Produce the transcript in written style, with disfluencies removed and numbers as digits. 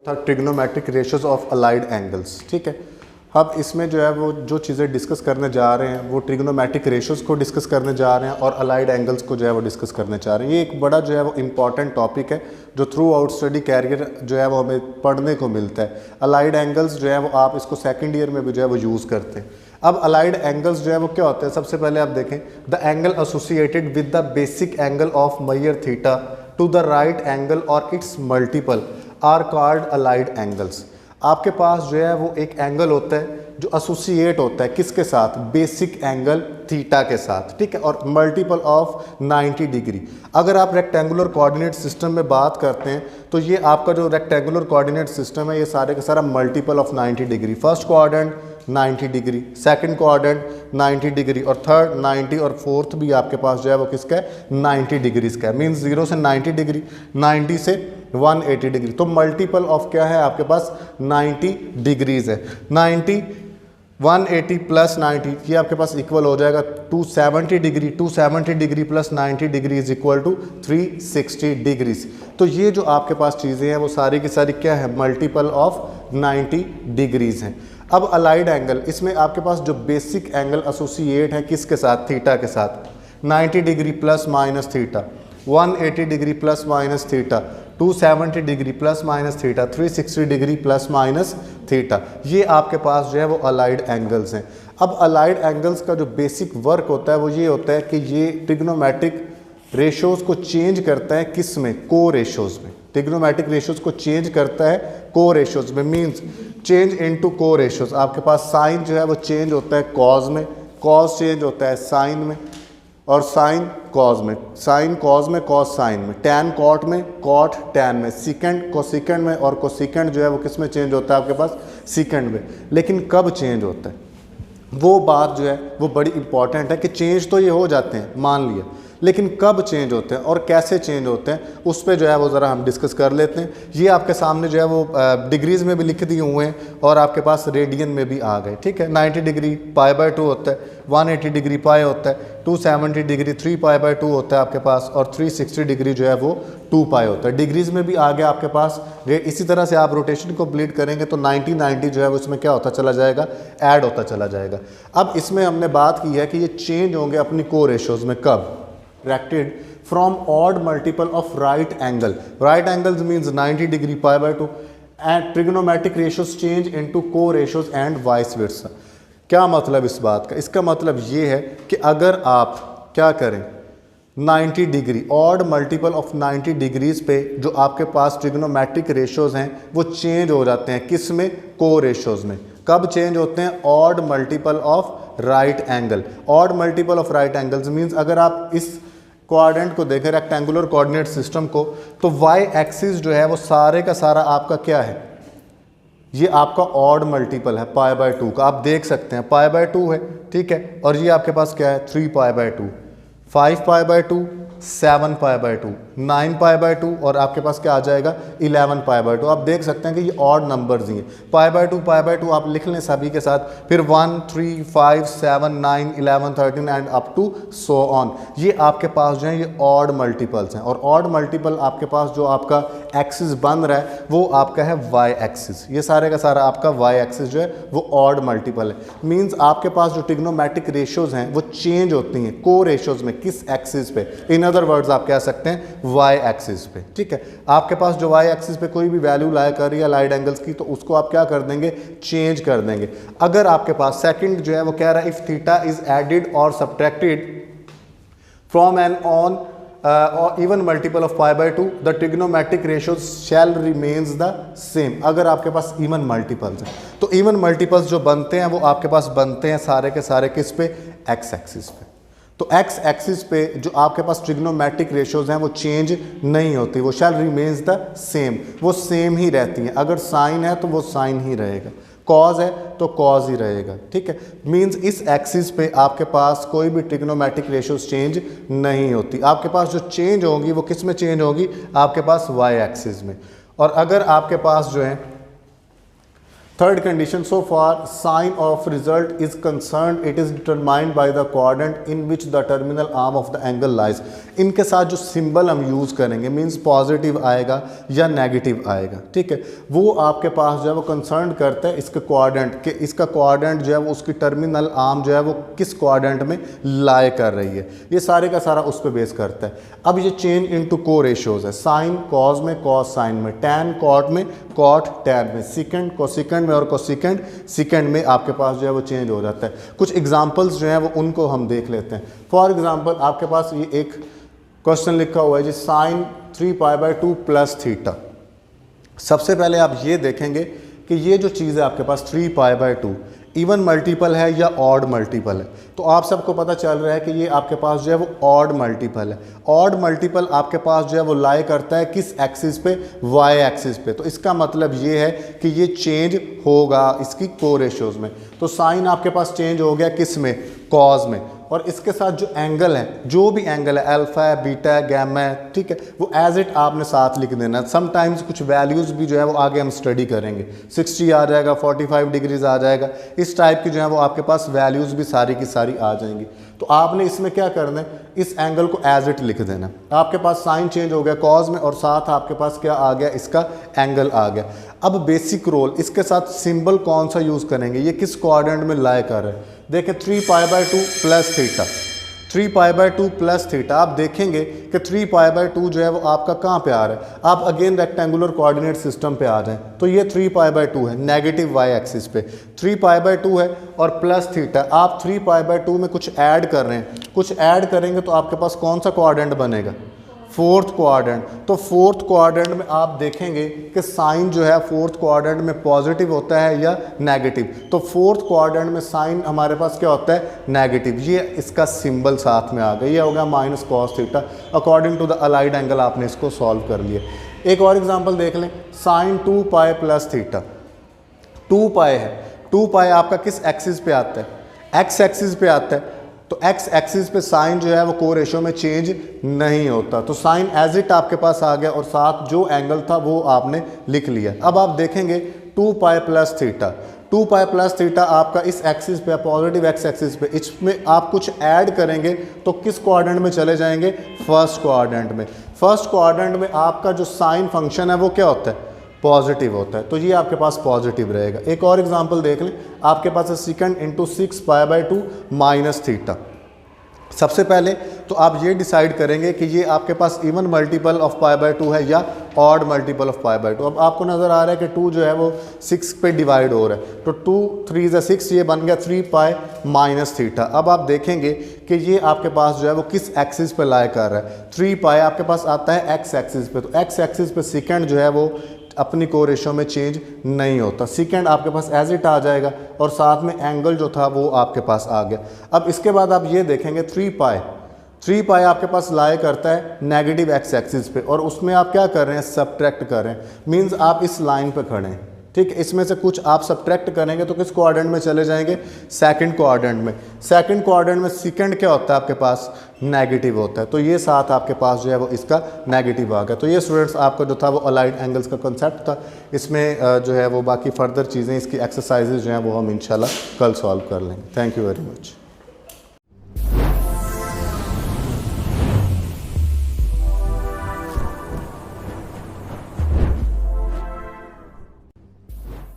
था trigonometric ratios of allied angles. ठीक है, अब इसमें जो है वो जो चीज़ें डिस्कस करने जा रहे हैं वो ट्रिग्नोमेट्रिक रेशियोज को डिस्कस करने जा रहे हैं और अलाइड एंगल्स को जो है वो डिस्कस करने जा रहे हैं। ये एक बड़ा जो है वो इम्पॉर्टेंट टॉपिक है जो थ्रू आउट स्टडी कैरियर जो है वो हमें पढ़ने को मिलता है। अलाइड एंगल्स जो है वो आप इसको सेकेंड ईयर में भी जो है वो यूज़ करते हैं। अब अलाइड एंगल्स जो है वो क्या होते हैं, सबसे पहले आप देखें the angle associated with the basic angle of major theta to the right angle और its multiple are called allied angles. आपके पास जो है वो एक एंगल होता है जो एसोसिएट होता है किसके साथ, बेसिक एंगल थीटा के साथ। ठीक है, और मल्टीपल ऑफ 90 डिग्री। अगर आप रेक्टेंगुलर कोऑर्डिनेट सिस्टम में बात करते हैं तो ये आपका जो रेक्टेंगुलर कोऑर्डिनेट सिस्टम है ये सारे का सारा multiple of 90 degree. First quadrant 90 degree, second quadrant 90 degree और थर्ड 90 और फोर्थ भी आपके पास जो है वो किसका है, 90 डिग्रीज का है। मीन्स 0 से 90 डिग्री, 90 से 180 डिग्री। तो मल्टीपल ऑफ क्या है आपके पास, 90 डिग्रीज है। 90 180 प्लस 90 ये आपके पास इक्वल हो जाएगा 270 degree. 270 degree plus 90 degree is equal to 360 degrees. तो ये जो आपके पास चीज़ें हैं वो सारी की सारी क्या है, मल्टीपल ऑफ 90 डिग्रीज हैं। अब अलाइड एंगल, इसमें आपके पास जो बेसिक एंगल एसोसिएट है किसके साथ, थीटा के साथ। 90 degree plus minus theta, 180 degree plus minus theta, 270 degree plus minus theta, 360 degree plus minus theta, ये आपके पास जो है वो अलाइड एंगल्स हैं। अब अलाइड एंगल्स का जो बेसिक वर्क होता है वो ये होता है कि ये ट्रिग्नोमेट्रिक रेशोज़ को चेंज करता है किस में, को रेशोज़ में। ट्रिग्नोमेट्रिक रेशोज़ को चेंज करता है को रेशोज़ में, मीन्स चेंज इनटू को रेशोज़। आपके पास साइन जो है वो चेंज होता है कॉज में, कॉज चेंज होता है साइन में, और साइन कॉज में, साइन कॉज में, कॉज साइन में, टैन कॉट में, कॉट टैन में, सीकेंड कोसिकेंड में, और कोसिकेंड जो है वो किस में चेंज होता है आपके पास, सीकेंड में। लेकिन कब चेंज होता है वो बात जो है वो बड़ी इंपॉर्टेंट है कि चेंज तो ये हो जाते हैं मान लिया, लेकिन कब चेंज होते हैं और कैसे चेंज होते हैं उस पर जो है वो ज़रा हम डिस्कस कर लेते हैं। ये आपके सामने जो है वो डिग्रीज़ में भी लिख दिए हुए हैं और आपके पास रेडियन में भी आ गए। ठीक है, 90 डिग्री π/2 होता है, 180 डिग्री पाई होता है, 270 डिग्री 3π/2 होता है आपके पास, और 360 डिग्री जो है वो 2π होता है। डिग्रीज़ में भी आ गया आपके पास। इसी तरह से आप रोटेशन को कंप्लीट करेंगे तो 90 जो है वो इसमें क्या होता चला जाएगा, ऐड होता चला जाएगा। अब इसमें हमने बात की है कि ये चेंज होंगे अपनी को रेशोज़ में कब, directed from odd multiple of right angle. Right angles means 90 degree π/2 and trigonometric ratios change into co-ratios and vice versa. क्या मतलब इस बात का, इसका मतलब ये है कि अगर आप क्या करें 90 degree odd multiple of 90 degrees पे जो आपके पास ट्रिग्नोमेट्रिक रेशियोज हैं वो चेंज हो जाते हैं किस में, को रेशियोज में। कब चेंज होते हैं, odd multiple of right angle. Odd multiple of right angles means अगर आप इस क्वाड्रेंट को देखें, रेक्टेंगुलर कोऑर्डिनेट सिस्टम को, तो वाई एक्सिस जो है वो सारे का सारा आपका क्या है, ये आपका ऑड मल्टीपल है π/2 का। आप देख सकते हैं π/2 है, ठीक है, और ये आपके पास क्या है 3π/2, 5π/2, 7π/2, 9π/2 और आपके पास क्या आ जाएगा 11π/2। आप देख सकते हैं कि ये ऑड नंबर्स ही हैं। π/2 आप लिख लें सभी के साथ, फिर 1, 3, 5, 7, 9, 11, 13 and up to so on. ये आपके पास जो है ये ऑड मल्टीपल्स हैं, और ऑड मल्टीपल आपके पास जो आपका एक्सिस बन रहा है वो आपका है वाई एक्सिस। ये सारे का सारा आपका वाई एक्सिस जो है वो ऑड मल्टीपल है। मीन्स आपके पास जो ट्रिग्नोमेट्रिक रेशियोज हैं वो चेंज होती हैं को रेशियोज में किस एक्सिस पे, इन अदर वर्ड्स आप कह सकते हैं वाई एक्सिस पे। ठीक है, आपके पास जो वाई एक्सिस पे कोई भी वैल्यू लाया कर रही है अलाइड एंगल्स की तो उसको आप क्या कर देंगे, चेंज कर देंगे। अगर आपके पास सेकंड जो है वो कह रहा है इफ थीटा इज एडेड और subtracted from an on or even multiple of π/2 the trigonometric ratios shall remains the same। अगर आपके पास इवन मल्टीपल्स हैं तो इवन मल्टीपल्स जो बनते हैं वो आपके पास बनते हैं सारे के सारे किस पे, एक्स एक्सिस पे। तो एक्स एक्सिस पे जो आपके पास ट्रिग्नोमेट्रिक रेशियोज हैं वो चेंज नहीं होती, वो शैल रिमेन्स द सेम, वो सेम ही रहती हैं। अगर साइन है तो वो साइन ही रहेगा, कॉज है तो कॉज ही रहेगा। ठीक है, मींस इस एक्सिस पे आपके पास कोई भी ट्रिग्नोमेट्रिक रेशियोज चेंज नहीं होती। आपके पास जो चेंज होगी वो किस में चेंज होगी, आपके पास वाई एक्सिस में। और अगर आपके पास जो है third condition, so far sign of result is concern it is determined by the quadrant in which the terminal arm of the angle lies. इनके साथ जो सिंबल हम यूज़ करेंगे मींस पॉजिटिव आएगा या नेगेटिव आएगा, ठीक है, वो आपके पास जो है वो कंसर्न करता है इसके क्वाड्रेंट के, इसका क्वाड्रेंट जो है वो उसकी टर्मिनल आर्म जो है वो किस क्वाड्रेंट में लाई कर रही है, ये सारे का सारा उस पर बेस करता है। अब ये चेंज इनटू को रेशियोज है, साइन कॉज में, कॉस साइन में, टैन कॉट में, कॉट टैन में, सिकेंड कोसिकेंड में और कोसिकेंड सिकेंड में आपके पास जो है वो चेंज हो जाता है। कुछ एग्जांपल्स जो हैं वो उनको हम देख लेते हैं। फॉर एग्जांपल आपके पास ये एक क्वेश्चन लिखा हुआ है जी, साइन 3π/2 प्लस थीटा। सबसे पहले आप ये देखेंगे कि ये जो चीज़ है आपके पास 3π/2 इवन मल्टीपल है या ऑड मल्टीपल है। तो आप सबको पता चल रहा है कि ये आपके पास जो है वो ऑड मल्टीपल है। ऑड मल्टीपल आपके पास जो है वो लाई करता है किस एक्सिस पे, वाई एक्सिस पे। तो इसका मतलब ये है कि ये चेंज होगा इसकी को रेशियोज में। तो साइन आपके पास चेंज हो गया किस में, कॉज में, और इसके साथ जो एंगल है, जो भी एंगल है, अल्फा है, बीटा है, गैमा है, ठीक है, वो एज इट आपने साथ लिख देना। समटाइम्स कुछ वैल्यूज़ भी जो है वो आगे हम स्टडी करेंगे, 60 आ जाएगा, 45 डिग्रीज आ जाएगा, इस टाइप की जो है वो आपके पास वैल्यूज़ भी सारी की सारी आ जाएंगी। तो आपने इसमें क्या करना है, इस एंगल को एज इट लिख देना। आपके पास साइन चेंज हो गया कॉज में और साथ आपके पास क्या आ गया, इसका एंगल आ गया। अब बेसिक रोल, इसके साथ सिंबल कौन सा यूज़ करेंगे, ये किस क्वाड्रेंट में लाई कर रहे हैं। देखिए 3π/2 प्लस थीटा, 3π/2 प्लस थीटा। आप देखेंगे कि 3π/2 जो है वो आपका कहाँ पे आ रहा है, आप अगेन रेक्टेंगुलर कोऑर्डिनेट सिस्टम पे आ जाएं तो ये 3π/2 है, नेगेटिव वाई एक्सिस पे 3π/2 है और प्लस थीटा। आप 3π/2 में कुछ ऐड कर रहे हैं, कुछ ऐड करेंगे तो आपके पास कौन सा क्वाड्रेंट बनेगा, फोर्थ क्वाड्रेंट। तो फोर्थ क्वाड्रेंट में आप देखेंगे कि साइन जो है फोर्थ क्वाड्रेंट में पॉजिटिव होता है या नेगेटिव। तो फोर्थ क्वाड्रेंट में साइन हमारे पास क्या होता है, नेगेटिव। ये इसका सिंबल साथ में आ गया, ये हो गया minus cos theta. According to the allied angle आपने इसको सॉल्व कर लिया। एक और एग्जांपल देख लें, साइन 2π प्लस थीटा। 2π है, 2π आपका किस एक्सिस पे आता है, एक्स एक्सिस पे आता है। तो एक्स एक्सिस पे साइन जो है वो को रेशियो में चेंज नहीं होता, तो साइन एज इट आपके पास आ गया और साथ जो एंगल था वो आपने लिख लिया। अब आप देखेंगे 2π प्लस थीटा, 2π प्लस थीटा आपका इस एक्सिस पे, पॉजिटिव एक्स एक्सिस पे, इसमें आप कुछ ऐड करेंगे तो किस क्वाड्रेंट में चले जाएंगे, फर्स्ट क्वाड्रेंट में। फर्स्ट क्वाड्रेंट में आपका जो साइन फंक्शन है वो क्या होता है, पॉजिटिव होता है, तो ये आपके पास पॉजिटिव रहेगा। एक और एग्जांपल देख लें, आपके पास है सेकंड इंटू 6π/2 माइनस थीटा। सबसे पहले तो आप ये डिसाइड करेंगे कि ये आपके पास इवन मल्टीपल ऑफ π/2 है या ऑड मल्टीपल ऑफ π/2। अब आपको नज़र आ रहा है कि 2 जो है वो 6 पे डिवाइड हो रहा है, तो 2 3 × 6 ये बन गया 3π माइनस थीटा। अब आप देखेंगे कि ये आपके पास जो है वो किस एक्सिस पे लाई कर रहा है, 3π आपके पास आता है एक्स एक्सिस पे। तो एक्स एक्सिस पे सेकंड जो है वो अपनी को रेशियो में चेंज नहीं होता, सेकंड आपके पास एज इट आ जाएगा और साथ में एंगल जो था वो आपके पास आ गया। अब इसके बाद आप ये देखेंगे 3π आपके पास लाई करता है नेगेटिव एक्स एक्सिस पे और उसमें आप क्या कर रहे हैं, सब्ट्रैक्ट कर रहे हैं। मींस आप इस लाइन पे खड़े हैं, ठीक है, इसमें से कुछ आप सब्ट्रैक्ट करेंगे तो किस क्वाड्रेंट में चले जाएंगे, सेकंड क्वाड्रेंट में। सेकंड क्वाड्रेंट में सेकंड क्या होता है आपके पास, नेगेटिव होता है, तो ये साथ आपके पास जो है वो इसका नेगेटिव आ गया। तो ये स्टूडेंट्स आपका जो था वो अलाइड एंगल्स का कंसेप्ट था। इसमें जो है वो बाकी फर्दर चीज़ें, इसकी एक्सरसाइजेज जो हैं वो हम इंशाल्लाह कल सॉल्व कर लेंगे। Thank you very much.